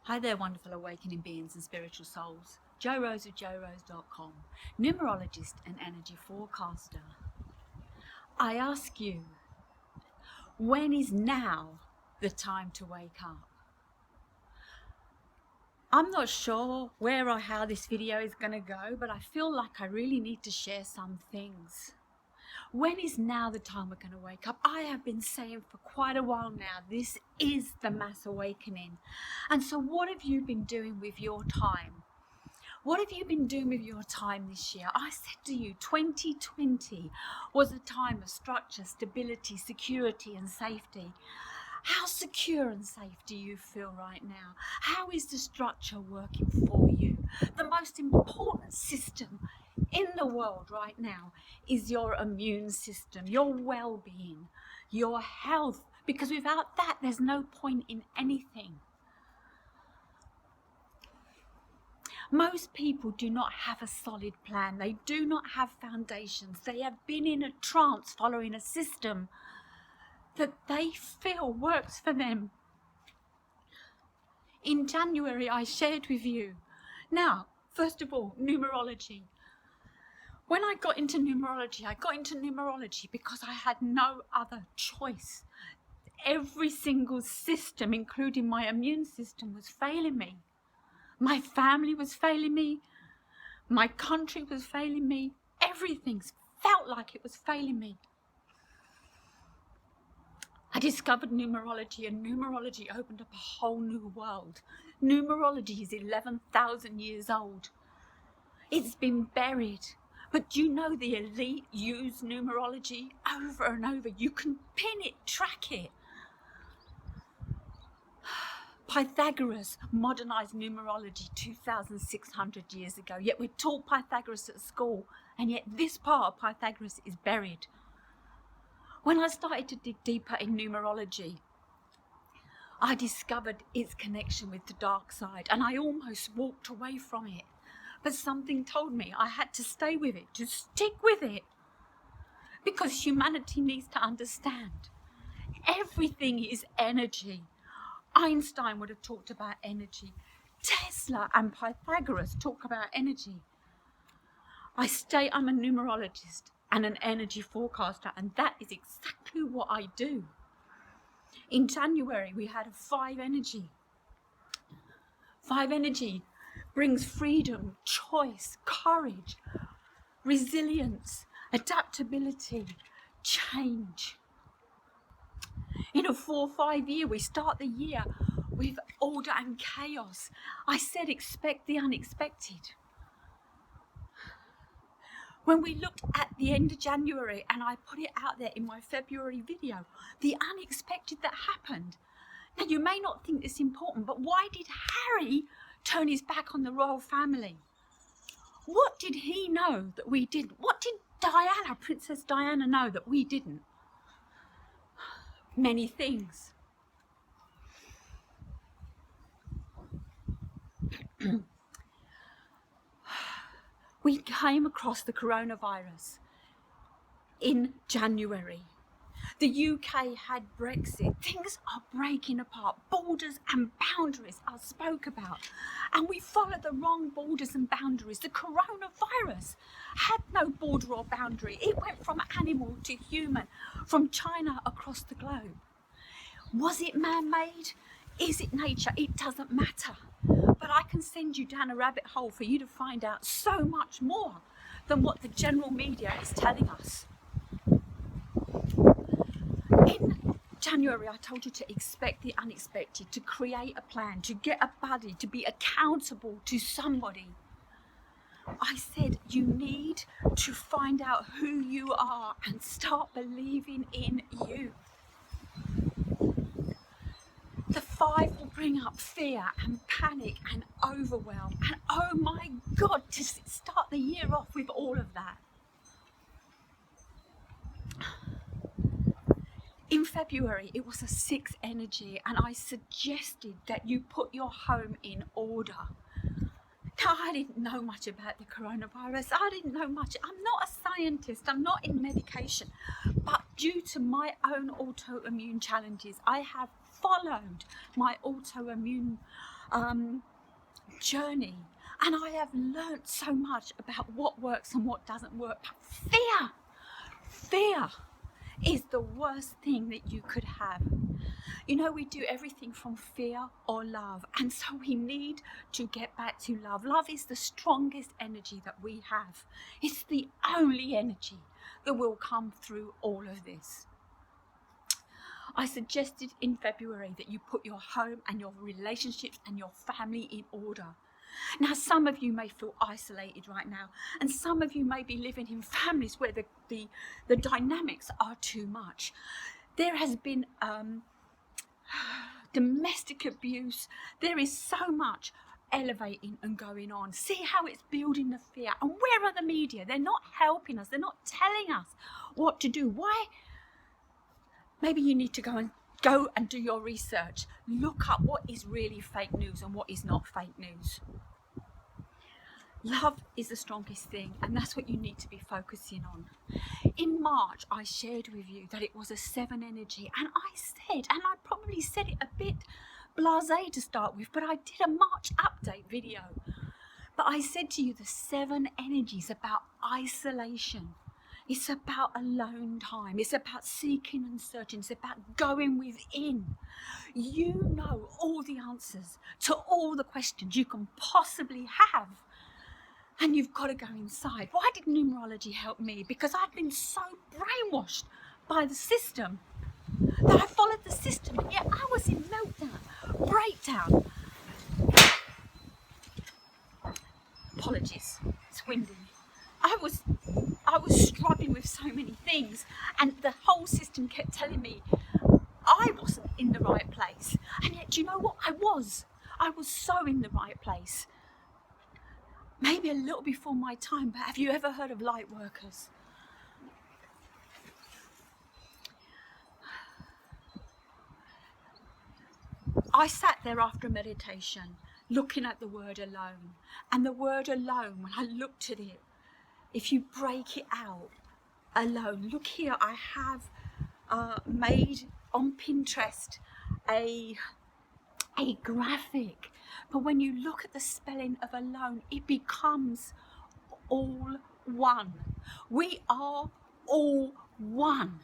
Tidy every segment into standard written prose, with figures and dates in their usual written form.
Hi there, wonderful awakening beings and spiritual souls. Jo Rose of JoRose.com, numerologist and energy forecaster. I ask you, when is now the time to wake up? I'm not sure where or how this video is going to go, but I feel like I really need to share some things. When is now the time we're going to wake up? I have been saying for quite a while now, this is the mass awakening. And so what have you been doing with your time? What have you been doing with your time this year? I said to you, 2020 was a time of structure, stability, security and safety. How secure and safe do you feel right now? How is the structure working for you? The most important system in the world right now is your immune system, your well-being, your health, because without that, there's no point in anything. Most people do not have a solid plan. They do not have foundations. They have been in a trance following a system that they feel works for them. In January, I shared with you. Now, first of all, numerology. When I got into numerology because I had no other choice. Every single system, including my immune system, was failing me. My family was failing me. My country was failing me. Everything felt like it was failing me. I discovered numerology, and numerology opened up a whole new world. Numerology is 11,000 years old. It's been buried. But you know the elite use numerology over and over. You can pin it, track it. Pythagoras modernized numerology 2,600 years ago. Yet we're taught Pythagoras at school, and yet this part of Pythagoras is buried. When I started to dig deeper in numerology, I discovered its connection with the dark side, and I almost walked away from it. But something told me I had to stay with it, to stick with it, because humanity needs to understand everything is energy. Einstein would have talked about energy. Tesla and Pythagoras talk about energy. I'm a numerologist and an energy forecaster, and that is exactly what I do. In January, we had a 5 energy. 5 energy brings freedom, choice, courage, resilience, adaptability, change. In a 4-5 year, we start the year with order and chaos. I said expect the unexpected. When we looked at the end of January, and I put it out there in my February video, the unexpected that happened. Now, you may not think this important, but why did Harry turn his back on the royal family? What did he know that we didn't? What did Diana, Princess Diana, know that we didn't? Many things. We came across the coronavirus in January. The UK had Brexit. Things are breaking apart. Borders and boundaries are spoke about. And we followed the wrong borders and boundaries. The coronavirus had no border or boundary. It went from animal to human, from China across the globe. Was it man-made? Is it nature? It doesn't matter. But I can send you down a rabbit hole for you to find out so much more than what the general media is telling us. In January, I told you to expect the unexpected, to create a plan, to get a buddy, to be accountable to somebody. I said you need to find out who you are and start believing in you. The 5 will bring up fear and panic and overwhelm. And oh my God, to start the year off with all of that. In February, it was a 6 energy, and I suggested that you put your home in order. Now, I didn't know much about the coronavirus. I didn't know much. I'm not a scientist. I'm not in medication. But due to my own autoimmune challenges, I have followed my autoimmune journey, and I have learnt so much about what works and what doesn't work. But fear is the worst thing that you could have. You know, we do everything from fear or love, and so we need to get back to love. Love is the strongest energy that we have. It's the only energy that will come through all of this. I suggested in February that you put your home and your relationships and your family in order. Now, some of you may feel isolated right now, and some of you may be living in families where the dynamics are too much. There has been domestic abuse. There is so much elevating and going on. See how it's building the fear. And where are the media? They're not helping us. They're not telling us what to do. Why? Maybe you need to go and do your research. Look up what is really fake news and what is not fake news. Love is the strongest thing, and that's what you need to be focusing on. In March, I shared with you that it was a 7 energy, and I said, and I probably said it a bit blasé to start with, but I did a March update video. But I said to you, the 7 energies about isolation. It's about alone time. It's about seeking and searching. It's about going within. You know all the answers to all the questions you can possibly have. And you've got to go inside. Why did numerology help me? Because I'd been so brainwashed by the system that I followed the system. And yet I was in meltdown, breakdown. Apologies, it's windy. I was struggling with so many things, and the whole system kept telling me I wasn't in the right place. And yet, do you know what? I was so in the right place. Maybe a little before my time, but have you ever heard of light workers? I sat there after meditation, looking at the word alone. And the word alone, when I looked at it, if you break it out, alone. Look here, I have made on Pinterest a graphic. But when you look at the spelling of alone, it becomes all one. We are all one.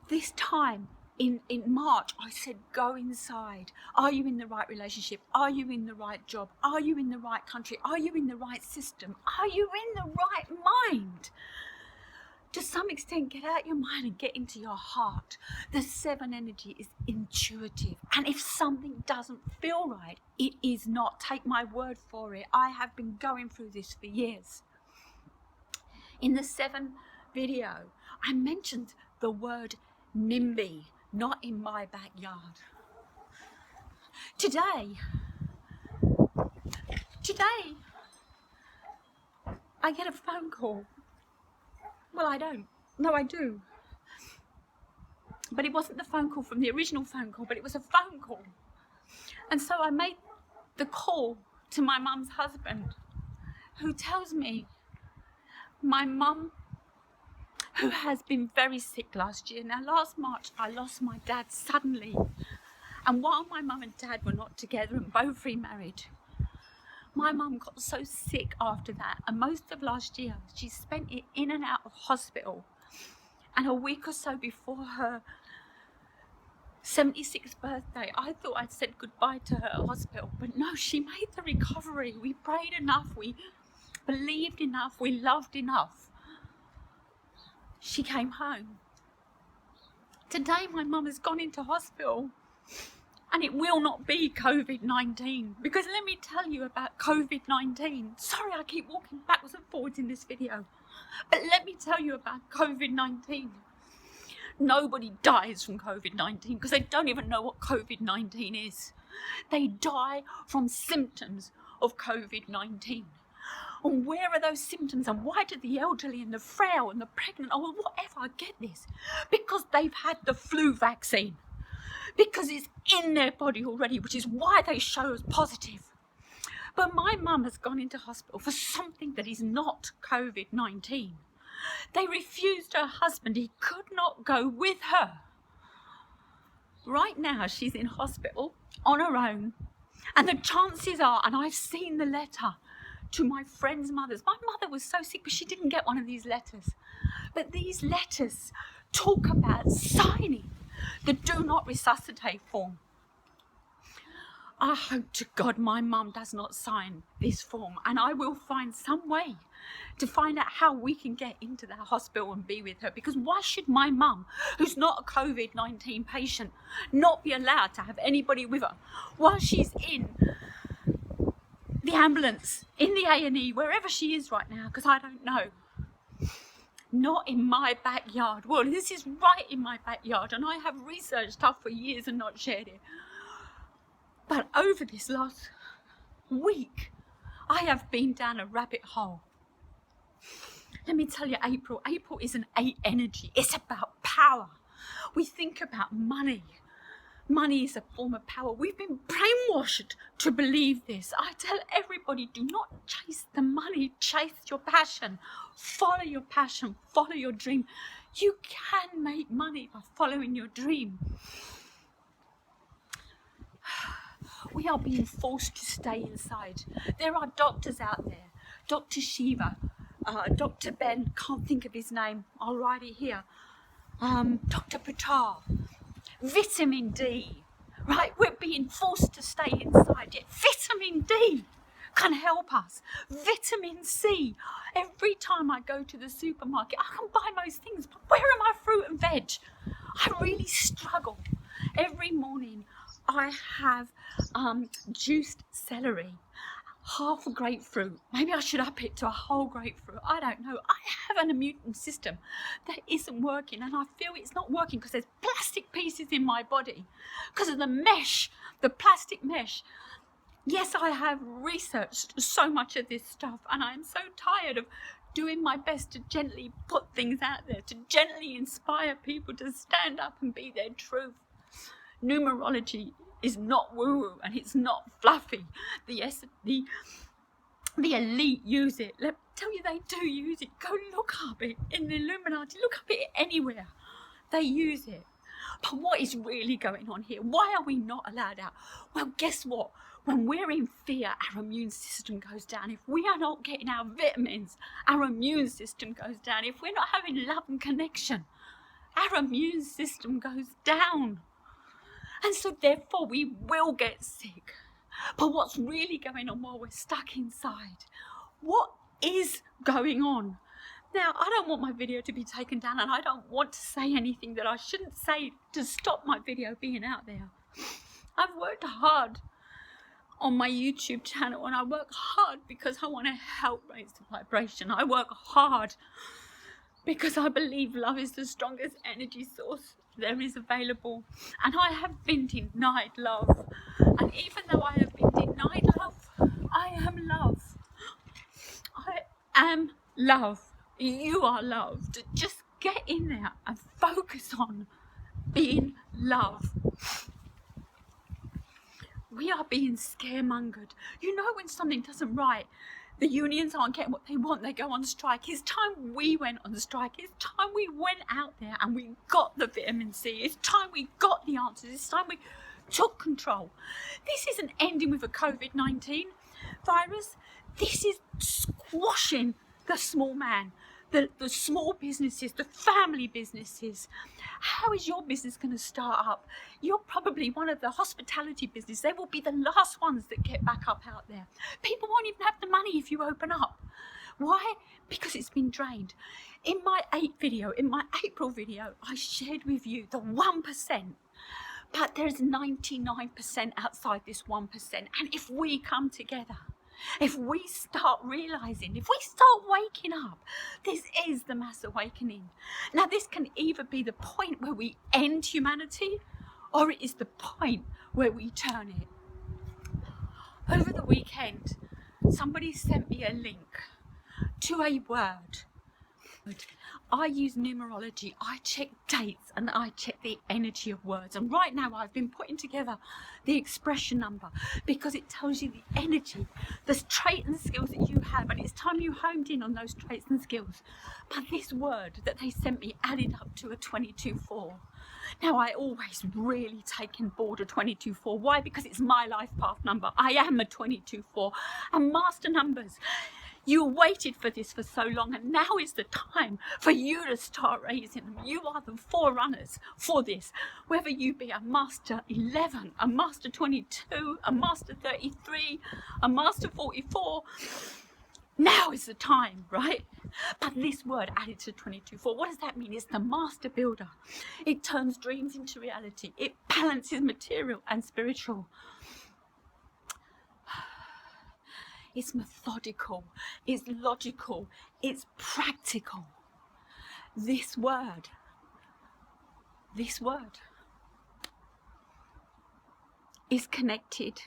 This time in March, I said, go inside. Are you in the right relationship? Are you in the right job? Are you in the right country? Are you in the right system? Are you in the right mind? To some extent, get out your mind and get into your heart. The 7 energy is intuitive. And if something doesn't feel right, it is not. Take my word for it. I have been going through this for years. In the 7 video, I mentioned the word NIMBY, not in my backyard. Today, I get a phone call. Well, I don't. No, I do. But it wasn't the phone call from the original phone call, but it was a phone call. And so I made the call to my mum's husband, who tells me my mum, who has been very sick last year. Now, last March, I lost my dad suddenly. And while my mum and dad were not together and both remarried, my mum got so sick after that, and most of last year she spent it in and out of hospital. And a week or so before her 76th birthday, I thought I'd said goodbye to her at hospital, but no, she made the recovery. We prayed enough, we believed enough, we loved enough. She came home. Today my mum has gone into hospital. And it will not be COVID-19, because let me tell you about COVID-19. Sorry, I keep walking backwards and forwards in this video, but let me tell you about COVID-19. Nobody dies from COVID-19 because they don't even know what COVID-19 is. They die from symptoms of COVID-19. And where are those symptoms, and why do the elderly and the frail and the pregnant, or whatever, get this? Because they've had the flu vaccine. Because it's in their body already, which is why they show as positive. But my mum has gone into hospital for something that is not COVID-19. They refused her husband. He could not go with her. Right now, she's in hospital on her own. And the chances are, and I've seen the letter to my friend's mothers. My mother was so sick, but she didn't get one of these letters. But these letters talk about signing the do not resuscitate form. I hope to God my mum does not sign this form, and I will find some way to find out how we can get into that hospital and be with her, because why should my mum, who's not a COVID-19 patient, not be allowed to have anybody with her while she's in the ambulance, in the A&E, wherever she is right now, because I don't know. Not in my backyard. Well, this is right in my backyard, and I have researched stuff for years and not shared it. But over this last week, I have been down a rabbit hole. Let me tell you, April is an 8 energy. It's about power. We think about money. Money is a form of power. We've been brainwashed to believe this. I tell everybody, do not chase the money, chase your passion. Follow your passion, follow your dream. You can make money by following your dream. We are being forced to stay inside. There are doctors out there. Dr. Shiva, Dr. Ben, can't think of his name. I'll write it here. Dr. Patel. Vitamin D, right? We're being forced to stay inside. Yet vitamin D can help us. Vitamin C. Every time I go to the supermarket, I can buy most things, but where are my fruit and veg? I really struggle. Every morning I have juiced celery, half a grapefruit. Maybe I should up it to a whole grapefruit. I don't know. I have an immune system that isn't working, and I feel it's not working because there's plastic pieces in my body because of the mesh, the plastic mesh. Yes, I have researched so much of this stuff, and I'm so tired of doing my best to gently put things out there, to gently inspire people to stand up and be their truth. Numerology is not woo-woo, and it's not fluffy. The elite use it. Let me tell you, they do use it. Go look up it in the Illuminati. Look up it anywhere. They use it. But what is really going on here? Why are we not allowed out? Well, guess what? When we're in fear, our immune system goes down. If we are not getting our vitamins, our immune system goes down. If we're not having love and connection, our immune system goes down. And so therefore we will get sick. But what's really going on while we're stuck inside? What is going on? Now, I don't want my video to be taken down, and I don't want to say anything that I shouldn't say to stop my video being out there. I've worked hard on my YouTube channel, and I work hard because I want to help raise the vibration. I work hard because I believe love is the strongest energy source there is available. And I have been denied love. And even though I have been denied love, I am love. I am love. You are loved. Just get in there and focus on being love. We are being scaremongered. You know, when something doesn't right, the unions aren't getting what they want, they go on strike. It's time we went on strike. It's time we went out there and we got the vitamin C. It's time we got the answers. It's time we took control. This isn't ending with a COVID-19 virus. This is squashing the small man, the small businesses, the family businesses. How is your business going to start up? You're probably one of the hospitality business. They will be the last ones that get back up out there. People won't even have the money if you open up. Why? Because it's been drained. In my April video, I shared with you the 1%. But there's 99% outside this 1%. And if we come together, if we start realizing, if we start waking up, this is the mass awakening. Now, this can either be the point where we end humanity, or it is the point where we turn it. Over the weekend, somebody sent me a link to a word. I use numerology, I check dates, and I check the energy of words. And right now I've been putting together the expression number because it tells you the energy, the trait and skills that you have, and it's time you homed in on those traits and skills. But this word that they sent me added up to a 22-4. Now, I always really take on board a 22-4. Why? Because it's my life path number. I am a 22-4. And master numbers, you waited for this for so long, and now is the time for you to start raising them. You are the forerunners for this. Whether you be a master 11, a master 22, a master 33, a master 44, now is the time, right? But this word added to 22-4, what does that mean? It's the master builder. It turns dreams into reality. It balances material and spiritual. It's methodical, it's logical, it's practical. This word is connected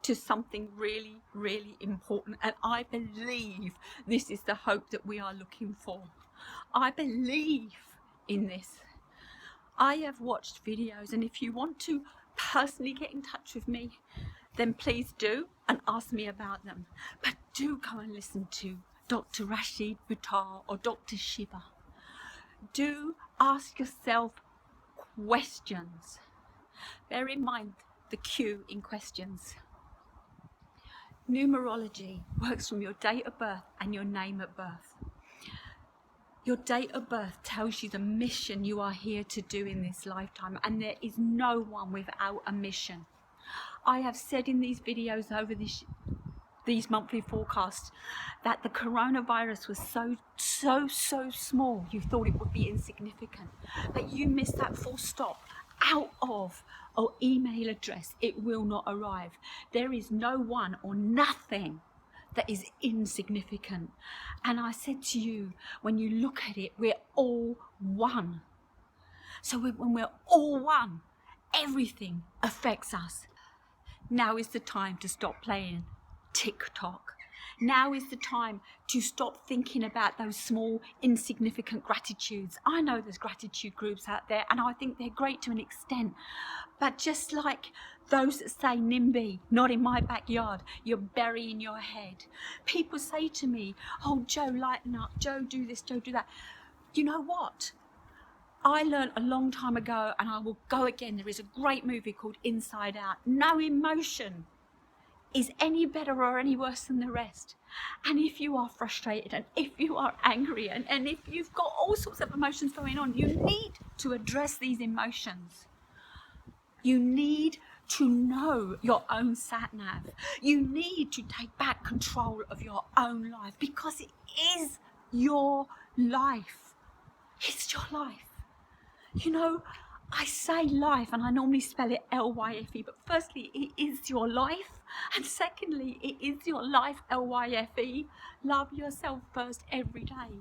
to something really, really important. And I believe this is the hope that we are looking for. I believe in this. I have watched videos, and if you want to personally get in touch with me, then please do and ask me about them. But do go and listen to Dr. Rashid Buttar or Dr. Shiva. Do ask yourself questions. Bear in mind the Q in questions. Numerology works from your date of birth and your name at birth. Your date of birth tells you the mission you are here to do in this lifetime, and there is no one without a mission. I have said in these videos over these monthly forecasts that the coronavirus was so small you thought it would be insignificant, but you missed that full stop. Out of or email address, it will not arrive. There is no one or nothing that is insignificant. And I said to you, when you look at it, we're all one. So when we're all one, everything affects us. Now is the time to stop playing TikTok. Now is the time to stop thinking about those small, insignificant gratitudes. I know there's gratitude groups out there, and I think they're great to an extent. But just like those that say, NIMBY, not in my backyard, you're burying your head. People say to me, oh, Joe, lighten up. Joe, do this, Joe, do that. You know what? I learned a long time ago, and I will go again. There is a great movie called Inside Out. No emotion is any better or any worse than the rest. And if you are frustrated, and if you are angry, and if you've got all sorts of emotions going on, you need to address these emotions. You need to know your own sat-nav. You need to take back control of your own life, because it is your life. It's your life. You know, I say life, and I normally spell it L-Y-F-E, but firstly, it is your life, and secondly, it is your life, L-Y-F-E. Love yourself first every day.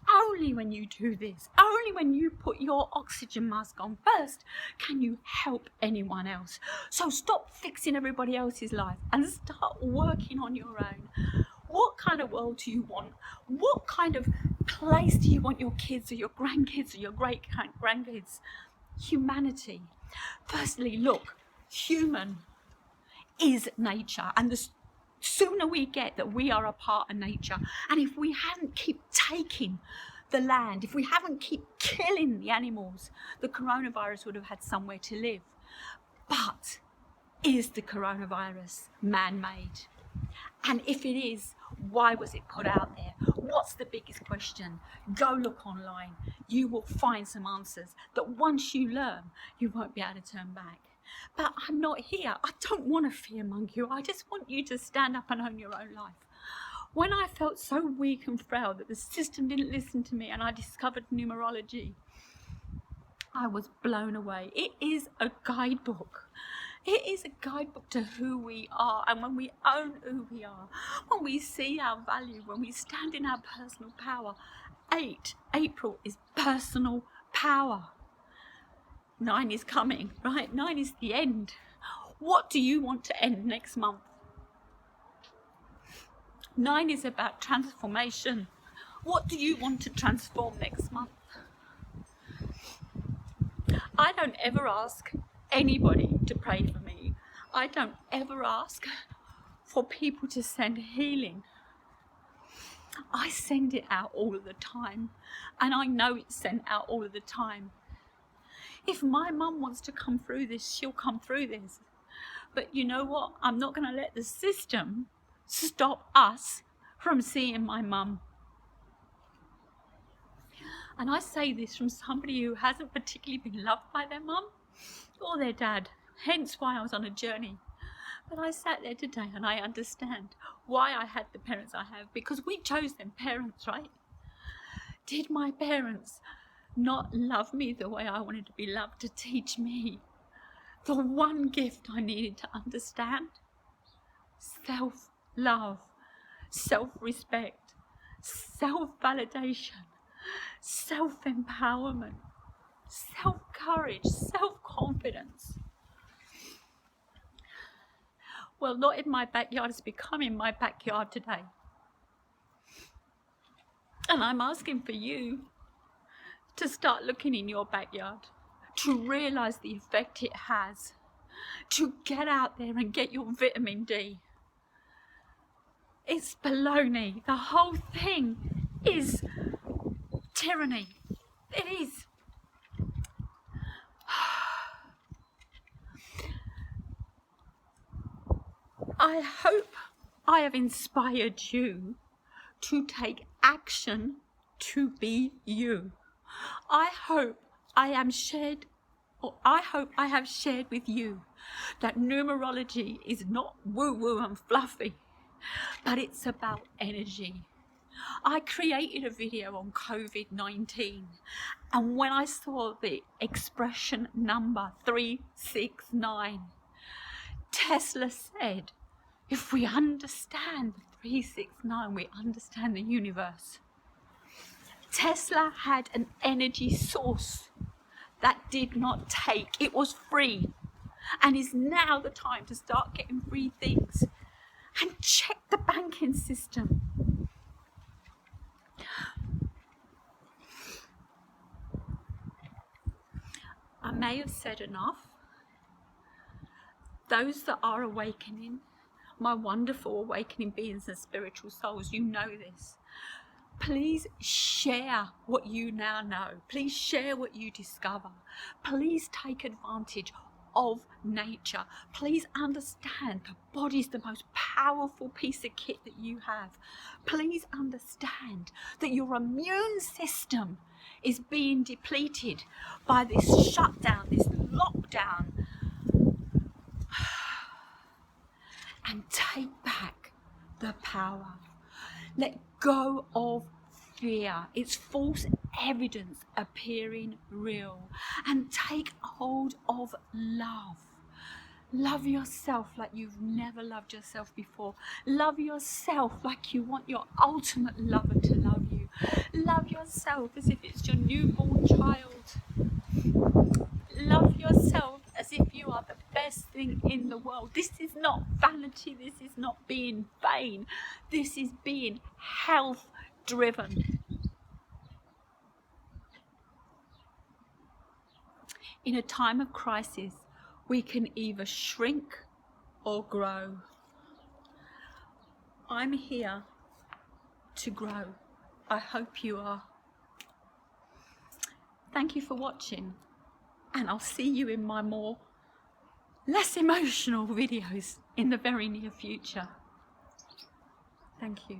Only when you do this, only when you put your oxygen mask on first, can you help anyone else. So stop fixing everybody else's life and start working on your own. What kind of world do you want? What kind of place do you want your kids or your grandkids or your great-grandkids? Humanity. Firstly, look, human is nature, and the sooner we get that we are a part of nature, and if we hadn't keep taking the land, if we haven't keep killing the animals, the coronavirus would have had somewhere to live. But is the coronavirus man-made? And if it is, why was it put out there? What's the biggest question? Go look online. You will find some answers that once you learn, you won't be able to turn back. But I'm not here. I don't want to fearmonger you. I just want you to stand up and own your own life. When I felt so weak and frail that the system didn't listen to me and I discovered numerology, I was blown away. It is a guidebook. It is a guidebook to who we are, and when we own who we are, when we see our value, when we stand in our personal power. April is personal power. 9 is coming, right? 9 is the end. What do you want to end next month? 9 is about transformation. What do you want to transform next month? I don't ever ask anybody to pray for me. I don't ever ask for people to send healing. I send it out all of the time, and I know it's sent out all of the time. If my mum wants to come through this, she'll come through this. But you know what? I'm not going to let the system stop us from seeing my mum. And I say this from somebody who hasn't particularly been loved by their mum or their dad, hence why I was on a journey. But I sat there today and I understand why I had the parents I have, because we chose them parents, right? Did my parents not love me the way I wanted to be loved, to teach me the one gift I needed to understand? Self-love, self-respect, self-validation, self-empowerment, self-courage, self-confidence. Well, not in my backyard, it's becoming my backyard today. And I'm asking for you to start looking in your backyard, to realise the effect it has, to get out there and get your vitamin D. It's baloney. The whole thing is tyranny. It is. I hope I have inspired you to take action to be you. I hope I have shared with you that numerology is not woo-woo and fluffy, but it's about energy. I created a video on COVID-19, and when I saw the expression number 369, Tesla said, if we understand the 369, we understand the universe. Tesla had an energy source that did not take. It was free. And is now the time to start getting free things. And check the banking system. I may have said enough. Those that are awakening, my wonderful awakening beings and spiritual souls, you know this. Please share what you now know. Please share what you discover. Please take advantage of nature. Please understand the body's the most powerful piece of kit that you have. Please understand that your immune system is being depleted by this shutdown, this lockdown. And take back the power. Let go of fear. It's false evidence appearing real. And take hold of love. Love yourself like you've never loved yourself before. Love yourself like you want your ultimate lover to love you. Love yourself as if it's your newborn child. Love yourself as if you are the best thing in the world. This is not vanity. This is not being vain. This is being health driven. In a time of crisis, we can either shrink or grow. I'm here to grow. I hope you are. Thank you for watching, and I'll see you in my less emotional videos in the very near future. Thank you.